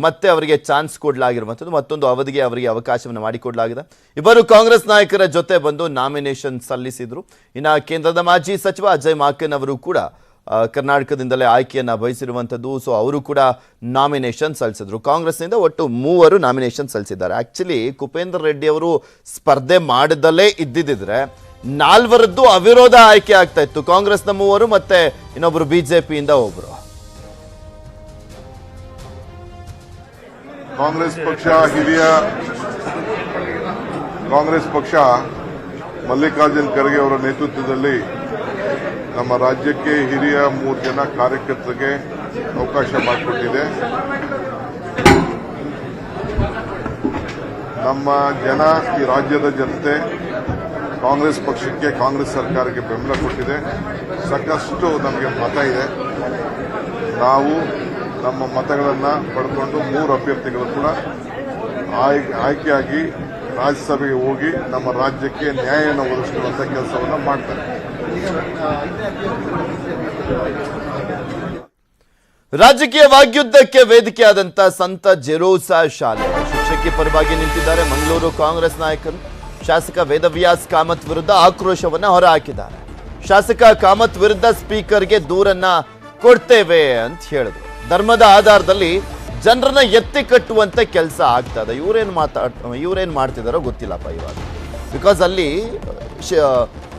ಮತ್ತೆ ಅವರಿಗೆ ಚಾನ್ಸ್ ಕೊಡಲಾಗಿರುವಂಥದ್ದು, ಮತ್ತೊಂದು ಅವಧಿಗೆ ಅವರಿಗೆ ಅವಕಾಶವನ್ನು ಮಾಡಿಕೊಡಲಾಗಿದೆ. ಇಬ್ಬರು ಕಾಂಗ್ರೆಸ್ ನಾಯಕರ ಜೊತೆ ಬಂದು ನಾಮಿನೇಷನ್ ಸಲ್ಲಿಸಿದ್ರು. ಇನ್ನು ಕೇಂದ್ರದ ಮಾಜಿ ಸಚಿವ ಅಜಯ್ ಮಾಕನ್ ಅವರು ಕೂಡ ಕರ್ನಾಟಕದಿಂದಲೇ ಆಯ್ಕೆಯನ್ನು ಬಯಸಿರುವಂಥದ್ದು. ಸೊ ಅವರು ಕೂಡ ನಾಮಿನೇಷನ್ ಸಲ್ಲಿಸಿದ್ರು. ಕಾಂಗ್ರೆಸ್ನಿಂದ ಒಟ್ಟು 3 ನಾಮಿನೇಷನ್ ಸಲ್ಲಿಸಿದ್ದಾರೆ. ಆಕ್ಚುಲಿ ಕುಪೇಂದ್ರ ರೆಡ್ಡಿ ಅವರು ಸ್ಪರ್ಧೆ ಮಾಡದಲ್ಲೇ ಇದ್ದಿದ್ರೆ 4ರದ್ದು ಅವಿರೋಧ ಆಯ್ಕೆ ಆಗ್ತಾ ಇತ್ತು. ಕಾಂಗ್ರೆಸ್ನ 3 ಮತ್ತೆ ಇನ್ನೊಬ್ರು ಬಿಜೆಪಿಯಿಂದ ಒಬ್ರು. ಕಾಂಗ್ರೆಸ್ ಪಕ್ಷ ಮಲ್ಲಿಕಾರ್ಜುನ್ ಖರ್ಗೆ ಅವರ ನೇತೃತ್ವದಲ್ಲಿ ನಮ್ಮ ರಾಜ್ಯಕ್ಕೆ ಹಿರಿಯ 3 ಜನ ಕಾರ್ಯಕರ್ತರಿಗೆ ಅವಕಾಶ ಮಾಡಿಕೊಟ್ಟಿದೆ. ನಮ್ಮ ಜನ, ಈ ರಾಜ್ಯದ ಜನತೆ ಕಾಂಗ್ರೆಸ್ ಪಕ್ಷಕ್ಕೆ, ಕಾಂಗ್ರೆಸ್ ಸರ್ಕಾರಕ್ಕೆ ಬೆಂಬಲ ಕೊಟ್ಟಿದೆ. ಸಾಕಷ್ಟು ನಮಗೆ ಮತ ಇದೆ. ನಾವು ನಮ್ಮ ಮತಗಳನ್ನು ಪಡ್ಕೊಂಡು 3 ಅಭ್ಯರ್ಥಿಗಳು ಕೂಡ ಆಯ್ಕೆಯಾಗಿ ರಾಜ್ಯಸಭೆಗೆ ಹೋಗಿ ನಮ್ಮ ರಾಜ್ಯಕ್ಕೆ ನ್ಯಾಯವನ್ನು ಒದಗಿಸುವಂತ ಕೆಲಸವನ್ನು ಮಾಡ್ತಾರೆ. ರಾಜಕೀಯ ವಾಗ್ಯುದ್ಧಕ್ಕೆ ವೇದಿಕೆಯಾದಂತ ಸಂತ ಜೆರೋಸಾ ಶಾಲೆ ಶಿಕ್ಷಕಿ ಪರವಾಗಿ ನಿಂತಿದ್ದಾರೆ ಮಂಗಳೂರು ಕಾಂಗ್ರೆಸ್ ನಾಯಕರು. ಶಾಸಕ ವೇದವ್ಯಾಸ್ ಕಾಮತ್ ವಿರುದ್ಧ ಆಕ್ರೋಶವನ್ನ ಹೊರಹಾಕಿದ್ದಾರೆ. ಶಾಸಕ ಕಾಮತ್ ವಿರುದ್ಧ ಸ್ಪೀಕರ್ಗೆ ದೂರನ್ನ ಕೊಡ್ತೇವೆ ಅಂತ ಹೇಳಿದ್ರು. ಧರ್ಮದ ಆಧಾರದಲ್ಲಿ ಜನರನ್ನ ಎತ್ತಿ ಕಟ್ಟುವಂತ ಕೆಲಸ ಆಗ್ತದೆ. ಇವ್ರೇನ್ ಮಾಡ್ತಿದಾರೋ ಗೊತ್ತಿಲ್ಲಪ್ಪ ಇವಾಗ. ಬಿಕಾಸ್ ಅಲ್ಲಿ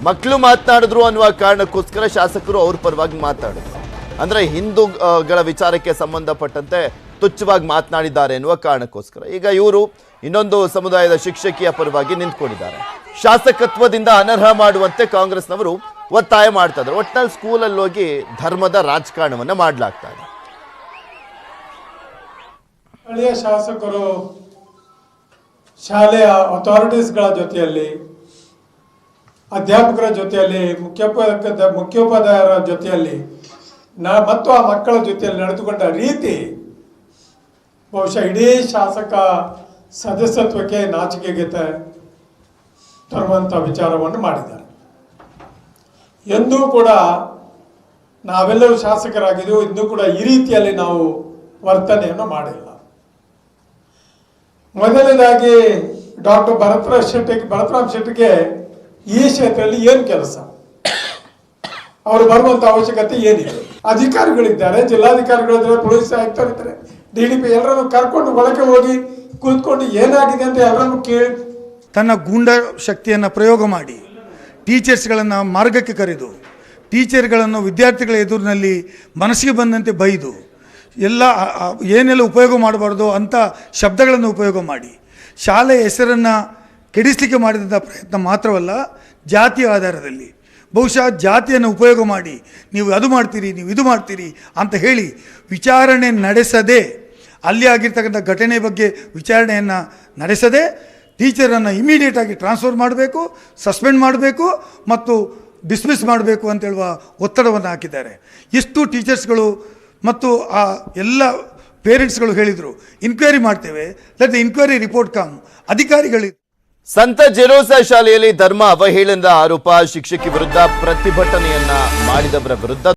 ಮಕ್ಕಳು ಮಾತನಾಡಿದ್ರು ಅನ್ನುವ ಕಾರಣಕ್ಕೋಸ್ಕರ ಶಾಸಕರು ಅವ್ರ ಪರವಾಗಿ ಮಾತಾಡಿದ್ರು. ಅಂದ್ರೆ ಹಿಂದೂಗಳ ವಿಚಾರಕ್ಕೆ ಸಂಬಂಧಪಟ್ಟಂತೆ ತುಚ್ಛವಾಗಿ ಮಾತನಾಡಿದ್ದಾರೆ ಎನ್ನುವ ಕಾರಣಕ್ಕೋಸ್ಕರ ಈಗ ಇವರು ಇನ್ನೊಂದು ಸಮುದಾಯದ ಶಿಕ್ಷಕಿಯ ಪರವಾಗಿ ನಿಂತ್ಕೊಂಡಿದ್ದಾರೆ. ಶಾಸಕತ್ವದಿಂದ ಅನರ್ಹ ಮಾಡುವಂತೆ ಕಾಂಗ್ರೆಸ್ನವರು ಒತ್ತಾಯ ಮಾಡ್ತಾ ಇದ್ದಾರೆ. ಒಟ್ಟಿನಲ್ಲಿ ಸ್ಕೂಲಲ್ಲಿ ಹೋಗಿ ಧರ್ಮದ ರಾಜಕಾರಣವನ್ನ ಮಾಡಲಾಗ್ತಾ ಇದೆ. ಸ್ಥಳೀಯ ಶಾಸಕರು ಶಾಲೆಯ ಅಥಾರಿಟೀಸ್ಗಳ ಜೊತೆಯಲ್ಲಿ, ಅಧ್ಯಾಪಕರ ಜೊತೆಯಲ್ಲಿ, ಮುಖ್ಯೋಪಾಧ್ಯಾಯರ ಜೊತೆಯಲ್ಲಿ ಮತ್ತು ಆ ಮಕ್ಕಳ ಜೊತೆಯಲ್ಲಿ ನಡೆದುಕೊಂಡ ರೀತಿ ಬಹುಶಃ ಇಡೀ ಶಾಸಕ ಸದಸ್ಯತ್ವಕ್ಕೆ ನಾಚಿಕೆಗೆ ತರುವಂಥ ವಿಚಾರವನ್ನು ಮಾಡಿದ್ದಾರೆ. ಎಂದೂ ಕೂಡ ನಾವೆಲ್ಲರೂ ಶಾಸಕರಾಗಿದ್ದು ಇಂದೂ ಕೂಡ ಈ ರೀತಿಯಲ್ಲಿ ನಾವು ವರ್ತನೆಯನ್ನು ಮಾಡಿಲ್ಲ. ಮೊದಲನೇದಾಗಿ ಡಾಕ್ಟರ್ ಭರತರಾಮ್ ಶೆಟ್ಟಿಗೆ ಈ ಕ್ಷೇತ್ರದಲ್ಲಿ ಏನು ಕೆಲಸ, ಅವರು ಬರುವಂತ ಅವಶ್ಯಕತೆ ಏನಿದೆ? ಅಧಿಕಾರಿಗಳಿದ್ದಾರೆ, ಜಿಲ್ಲಾಧಿಕಾರಿಗಳಿದ್ದಾರೆ, ಪೊಲೀಸ್ ಆಯುಕ್ತರಿದ್ದಾರೆ, DDP ಎಲ್ಲರನ್ನು ಕರ್ಕೊಂಡು ಒಳಗೆ ಹೋಗಿ ಕೂತ್ಕೊಂಡು ಏನಾಗಿದೆ ಅಂತ ಎಲ್ಲರನ್ನು ಕೇಳಿ ತನ್ನ ಗೂಂಡ ಶಕ್ತಿಯನ್ನು ಪ್ರಯೋಗ ಮಾಡಿ ಟೀಚರ್ಸ್ಗಳನ್ನು ಮಾರ್ಗಕ್ಕೆ ಕರೆದು ಟೀಚರ್ಗಳನ್ನು ವಿದ್ಯಾರ್ಥಿಗಳ ಎದುರಿನಲ್ಲಿ ಮನಸ್ಸಿಗೆ ಬಂದಂತೆ ಬೈದು ಏನೆಲ್ಲ ಉಪಯೋಗ ಮಾಡಬಾರ್ದು ಅಂಥ ಶಬ್ದಗಳನ್ನು ಉಪಯೋಗ ಮಾಡಿ ಶಾಲೆಯ ಹೆಸರನ್ನು ಕೆಡಿಸಲಿಕ್ಕೆ ಮಾಡಿದಂಥ ಪ್ರಯತ್ನ ಮಾತ್ರವಲ್ಲ, ಜಾತಿಯ ಆಧಾರದಲ್ಲಿ ಬಹುಶಃ ಜಾತಿಯನ್ನು ಉಪಯೋಗ ಮಾಡಿ ನೀವು ಅದು ಮಾಡ್ತೀರಿ, ನೀವು ಇದು ಮಾಡ್ತೀರಿ ಅಂತ ಹೇಳಿ ವಿಚಾರಣೆ ನಡೆಸದೆ, ಅಲ್ಲಿ ಆಗಿರ್ತಕ್ಕಂಥ ಘಟನೆ ಬಗ್ಗೆ ವಿಚಾರಣೆಯನ್ನು ನಡೆಸದೆ ಟೀಚರನ್ನು ಇಮಿಡಿಯೇಟಾಗಿ ಟ್ರಾನ್ಸ್ಫರ್ ಮಾಡಬೇಕು, ಸಸ್ಪೆಂಡ್ ಮಾಡಬೇಕು ಮತ್ತು ಡಿಸ್ಮಿಸ್ ಮಾಡಬೇಕು ಅಂತ ಹೇಳುವ ಒತ್ತಡವನ್ನು ಹಾಕಿದ್ದಾರೆ. ಇಷ್ಟು ಟೀಚರ್ಸ್ಗಳು ಮತ್ತು ಆ ಎಲ್ಲ ಪೇರೆಂಟ್ಸ್ಗಳು ಹೇಳಿದರು, ಇನ್ಕ್ವೈರಿ ಮಾಡ್ತೇವೆ, let the inquiry report come. ಅಧಿಕಾರಿಗಳು ಸಂತ ಜೆರೋಸಾ ಶಾಲೆಯಲ್ಲಿ ಧರ್ಮ ಅವಹೇಳನದ ಆರೋಪ, ಶಿಕ್ಷಕಿ ವಿರುದ್ಧ ಪ್ರತಿಭಟನೆಯನ್ನ ಮಾಡಿದವರ ವಿರುದ್ಧ